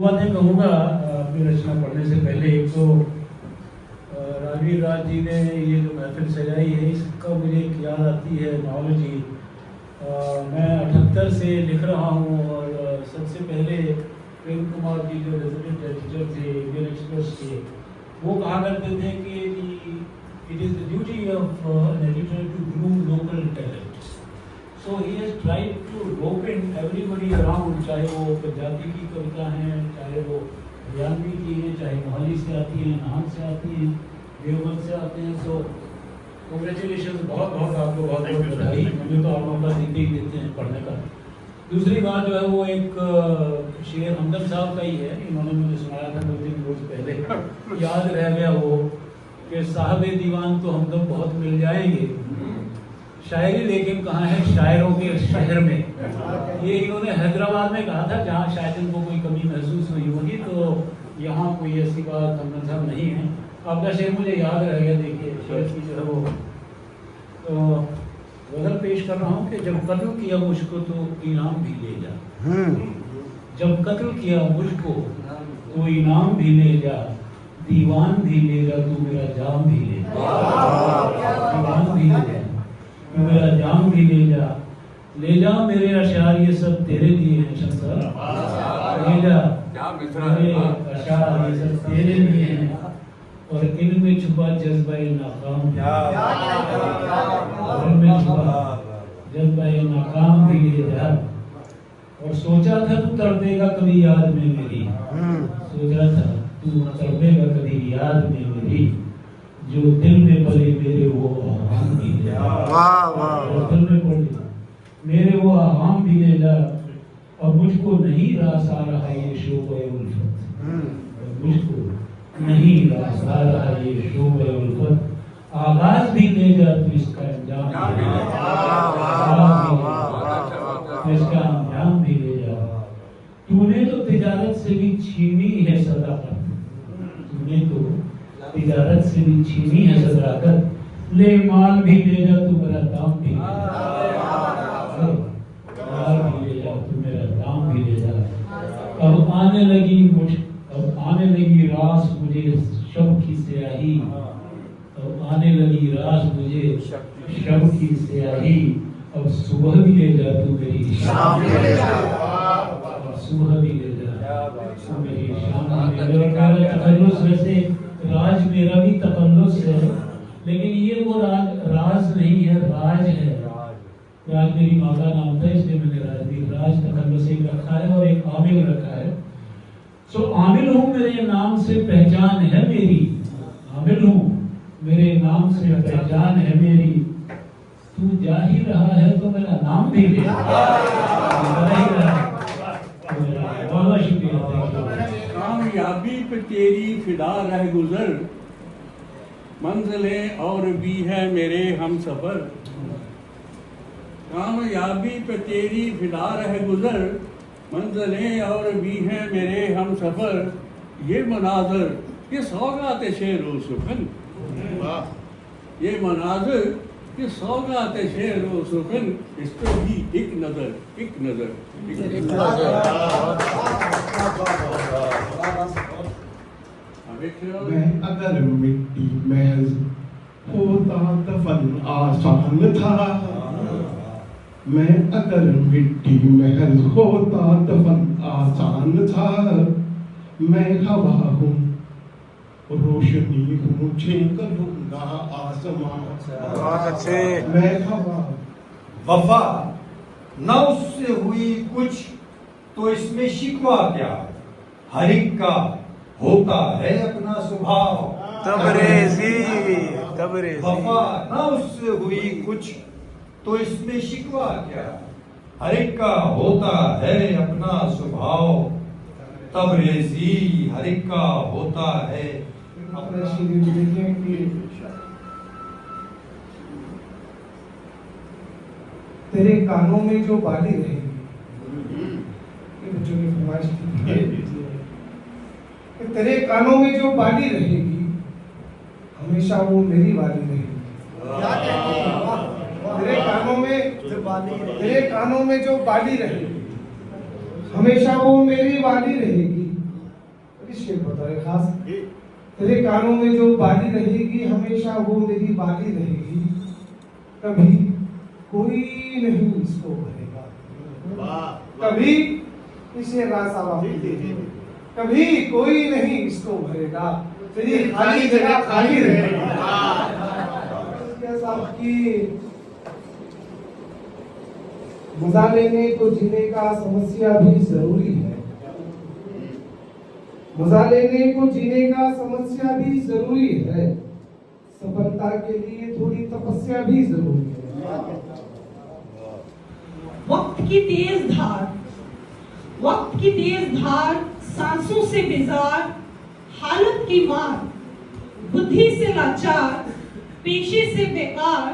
बातें कहूँगा अपनी रचना पढ़ने से पहले। एक तो राजवीर राज जी ने ये जो महफिल सजाई है, इसका मुझे एक याद आती है नॉलेजी। मैं 78 से लिख रहा हूँ और सबसे पहले प्रेम कुमार जी जो रेजिडेंट एडिटर थे इंडियन एक्सप्रेस के, वो कहा करते थे कि it is the duty of an editor to groom local talent. So he has tried to rope in everybody around, चाहे वो पंजाबी की कविता हैं, चाहे वो हरियाणवी की हैं, चाहे मोहाली से आती हैं, नाहन से आती हैं, देवबंद से आते हैं। सो कॉन्ग्रेचुलेशन, बहुत बहुत आपको बहुत बहुत बधाई। हमें तो आप मौका देते ही देते हैं पढ़ने का। दूसरी बात जो है वो एक शेर हमदम साहब का ही है, इन्होंने मुझे सुनाया था 2-3 रोज पहले, याद रह गया वो कि साहब दीवान तो हमदम बहुत मिल जाएंगे, शायरी लेकिन कहाँ है शायरों के शहर में। ये इन्होंने हैदराबाद में कहा था, जहाँ शायद इनको कोई कमी महसूस हुई होगी, तो यहाँ कोई ऐसी बात हमदम साहब नहीं है। आपका शेर मुझे याद रह गया। देखिए शेर की जो है वो तो गज़ल पेश कर रहा हूँ कि जब कत्ल किया मुझको तो इनाम भी ले जा, जब कत्ल किया मुझको तो इनाम भी ले जा, दीवान भी ले जा तू मेरा जाम भी ले जा, दीवान भी ले जा तू मेरा जाम भी ले जा मेरे अशार ये सब तेरे लिए हैं शंकर, ले जा मेरे अशार ये सब तेरे लिए हैं, और इनमें छुपा जज्बा नाकाम, इनमें छुपा जज्बा नाकाम भी ले जा। और सोचा था तू तड़पेगा कभी याद में मेरी, सोचा था तू तड़पेगा कभी याद में मेरी, जो दिल में पले मेरे वो आवाम भी ले जा, दिल में पले मेरे वो आवाम भी ले जा। और मुझको नहीं रास आ रहा ये शोबे उल्फत, मुझको नहीं रास आ रहा ये शोबे उल्फत, आगाज भी ले जा तू इसका अंजाम भी ले जा, इसका अंजाम भी ले जा। तूने तो तिजारत से भी छीनी है सदाकत, तूने तो तिजारत से भी छीनी है सदाकत, ले माल भी ले जा तू मेरा दाम भी ले जा, माल भी ले जा तू मेरा दाम भी ले जा। अब आने लगी रास मुझे शब की स्याही, अब आने लगी रास मुझे शब की स्याही, अब सुबह भी ले जा तू मेरी शाम भी ले जा, सुबह भी ले जा तू मेरी शाम भी ले जा। मेरा तकल्लुस वैसे राज मेरा भी तकल्लुस है, लेकिन ये वो राज नहीं है, राज है। राज मेरी माँ का नाम था, इसलिए मैंने राजवीर राज तकल्लुस एक रखा है और एक आमिल रखा है। सो आमिल हूँ मेरे नाम से पहचान है मेरी, आमिल हूँ मेरे नाम से पहचान है मेरी, तू जा ही रहा है तो मेरा नाम भी ले, बहुत शुक्रिया। कामयाबी पे तेरी फिदा रह गुजर, मंजिलें और भी है मेरे हम सफर, कामयाबी पे तेरी फिदा रह गुजर, मंजिलें और भी हैं मेरे हम सफर, ये मनाजर ये सौगात शेर सुखन, ये मनाजर ये सौगात शेर सुखन, इस पे भी एक नजर एक नजर एक मैं अगर मिट्टी महज होता दफन आसान था, मैं अगर मिट्टी महज होता दफन आसान था, मैं हवा हूँ रोशनी हूँ छेक लूंगा आसमान, मैं हवा। वफा न उससे हुई कुछ तो इसमें शिकवा क्या, हर एक का होता है अपना स्वभाव, तबरेज़ी वफा न उससे हुई कुछ तो इसमें शिकवा क्या, हर एक का होता है अपना स्वभाव, तबरेज़ी हर एक का होता है अपना शेर देखें कि तेरे कानों में जो बाली रहेगी, ये बच्चों की फरमाइश थी, तेरे कानों में जो बाली रहेगी हमेशा वो मेरी वाली रहेगी। तेरे कानों में जो बाली रहेगी हमेशा वो मेरी वाली रहेगी, खास तेरे कानों में जो बाली रहेगी हमेशा वो मेरी बाली रहेगी, कभी कोई नहीं इसको भरेगा, कभी इसे रासा कभी कोई नहीं इसको भरेगा, तेरी खाली जगह खाली रहेगी। साहब की मजा लेने को जीने का समस्या भी जरूरी है, मजा लेने को जीने का समस्या भी जरूरी है, सफलता के लिए थोड़ी तपस्या भी जरूरी है। वक्त की तेज धार, वक्त की तेज धार, सांसों से बेजार, हालत की मार, बुद्धि से लाचार, पेशे से बेकार,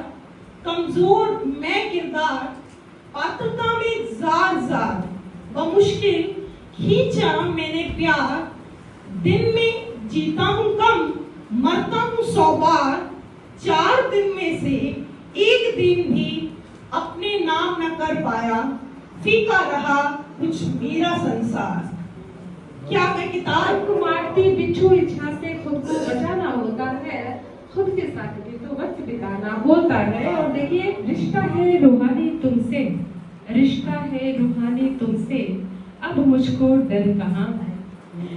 कमजोर मैं किरदार, पात्रता में जार जार, बमुश्किल खींचा मैंने प्यार, दिन में जीता हूँ कम, मरता हूँ 100 बार, 4 दिन में से एक दिन भी अपने नाम न कर पाया, फीका रहा कुछ मेरा संसार। क्या मैं किताब को मारती बिच्छू इच्छा से खुद को बचाना होता है, खुद के साथ भी तो वक्त बिताना होता है। और देखिए, रिश्ता है रूहानी तुमसे, रिश्ता है रूहानी तुमसे, अब मुझको डर कहाँ है,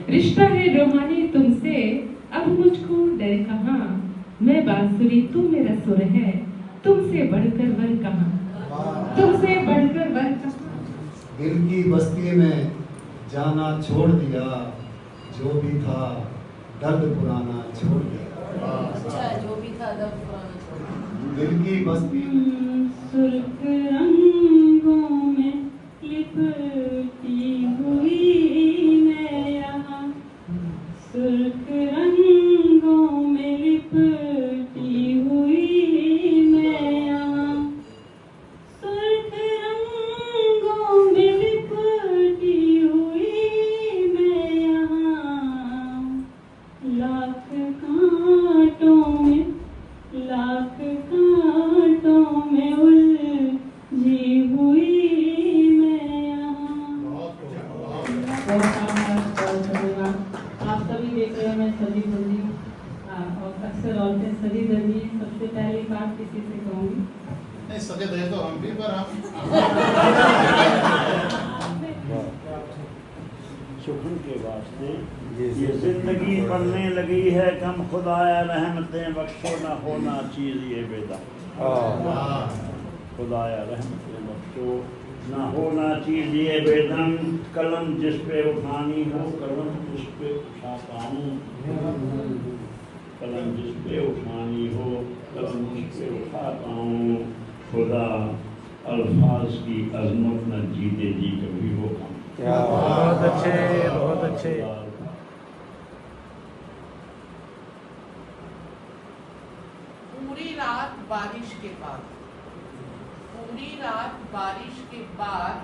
रिश्ता है रूहानी तुमसे, अब मुझको डर कहाँ, मैं बांसुरी तू मेरा सुर है, तुमसे बढ़कर वर कहाँ, तुमसे बढ़कर वर कहाँ। दिल की बस्ती में जाना छोड़ दिया, जो भी था दर्द पुराना छोड़ दिया। अच्छा, जो भी था दर्द पुराना छोड़ दिया। दिल की बस्ती सुर्ख रंगों में लिपटी हुई मैं यहाँ, सुर्ख रंगों में लिपटी हुई मैं यहाँ, सुर्ख रंगों में लिपटी हुई मैं यहाँ, लाख कांटों में, लाख कांटों में उलझी हुई मैं यहाँ। आप सभी देख रहे हैं, मैं सजी धजी और अक्सर औरतें सजी धजी। सबसे पहली बात किसी से कहूँगी, नहीं सजे दे तो हम भी, पर हम सुखन के वास्ते ये जिंदगी बनने लगी है कम, खुदाया रहमतें बख्शो ना होना चीज ये बेदा, खुदाया रहमतें बख्शो ना होना चीज ये बेदम, कलम जिस पे उठानी हो कलम जिस पे उठाता हूँ, कलम जिस पे उठानी हो कलम जिस पे उठाता हूँ, खुदा अल्फाज की अजमत न जीते जी कभी हो कम। बहुत अच्छे, बहुत अच्छे। पूरी रात बारिश के बाद, पूरी रात बारिश के बाद,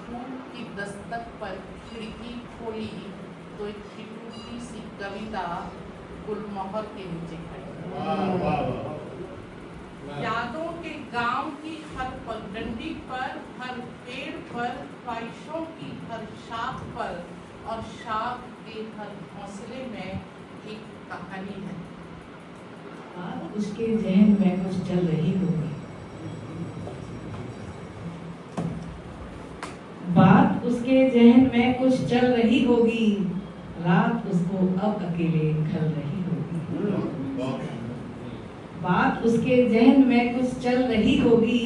धूप की दस्तक पर खिड़की खोली तो एक टूटी सी कविता गुलमोहर के नीचे खड़ी। यादों के गांव की हर पगडंडी पर, हर पेड़ पर, ख्वाहिशों की हर शाख पर और शाख के हर हौसले में एक कहानी है। उसके जहन में कुछ चल रही होगी, बात उसके जहन में कुछ चल रही होगी, रात उसको अब अकेले खल रही होगी, बात उसके जहन में कुछ चल रही होगी,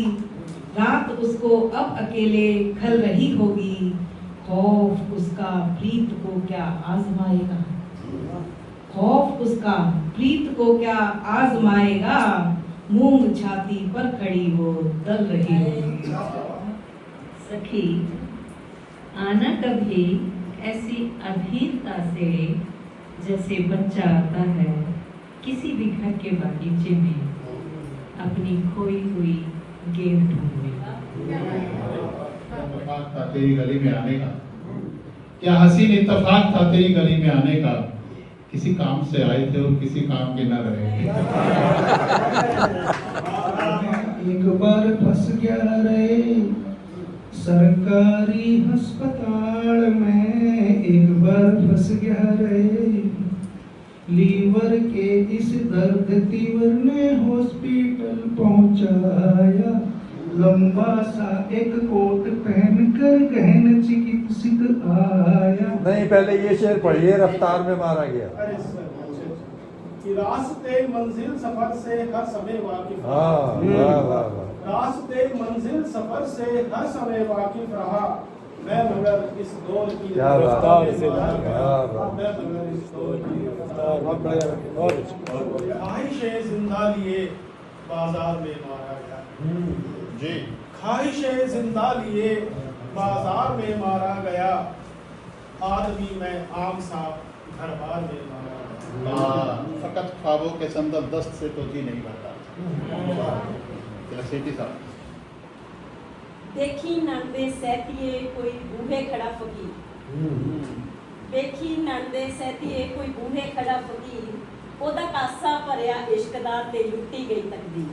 रात उसको अब अकेले खल रही होगी, खौफ उसका प्रीत को क्या आजमाएगा, खौफ उसका प्रीत को क्या आजमाएगा, मूंग छाती पर खड़ी हो दल रही होगी। सखी आना कभी ऐसी अधीरता से जैसे बच्चा आता है किसी भी घर के बागीचे में अपनी खोई हुई गेंद ढूंढने। इत्तेफाक था तेरी गली में आने का, क्या हसीन इत्तेफाक था तेरी गली में आने का, किसी काम से आए थे और किसी काम के न रहे। एक बार फंस गया रे सरकारी अस्पताल में एक बार फंस गया रे, लीवर के इस दर्द तीवर ने हॉस्पिटल पहुंचाया, लंबा सा एक कोट पहनकर गहन चिकित्सक आया। नहीं, पहले ये शेर पढ़िए, रफ्तार में मारा गया। अरे सर, कि रास्ते मंजिल सफर से हर समय वाकिफ हाँ, वाह वाह वाह। रास्ते मंजिल सफर से हर समय वाकिफ रहा, मैं मगर इस दौर की क्या बात रफ्तार है, में मारा क्या गया। बात। मैं मगर इस दौर की रफ्तार में ख्वाहिशें जिंदा लिए बाजार में मारा गया जी। ख्वाहिशें जिंदा लिए बाजार में मारा गया, आदमी में आम सा घर बार में मारा गया। फकत ख्वाबों के संदल दस्त से तो जी नहीं भरता। सेठी साहब। देखी नंदे सहतिए कोई बूहे खड़ा फकीर, देखी नंदे सहतिए कोई बूहे खड़ा फकीर, ओदा कासा भरिया इश्क दा ते लुटी गई तकदीर।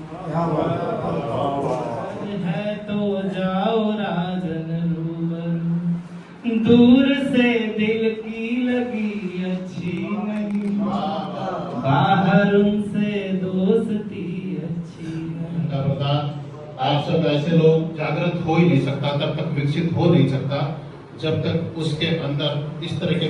है तो जाओ राजन रूबरू, दूर से दिल की लगी अच्छी नहीं, बाहर उनसे दोस्ती अच्छी नहीं। आप सब ऐसे लोग जागृत हो ही नहीं सकता, तब तक विकसित हो नहीं सकता जब तक उसके अंदर इस तरह के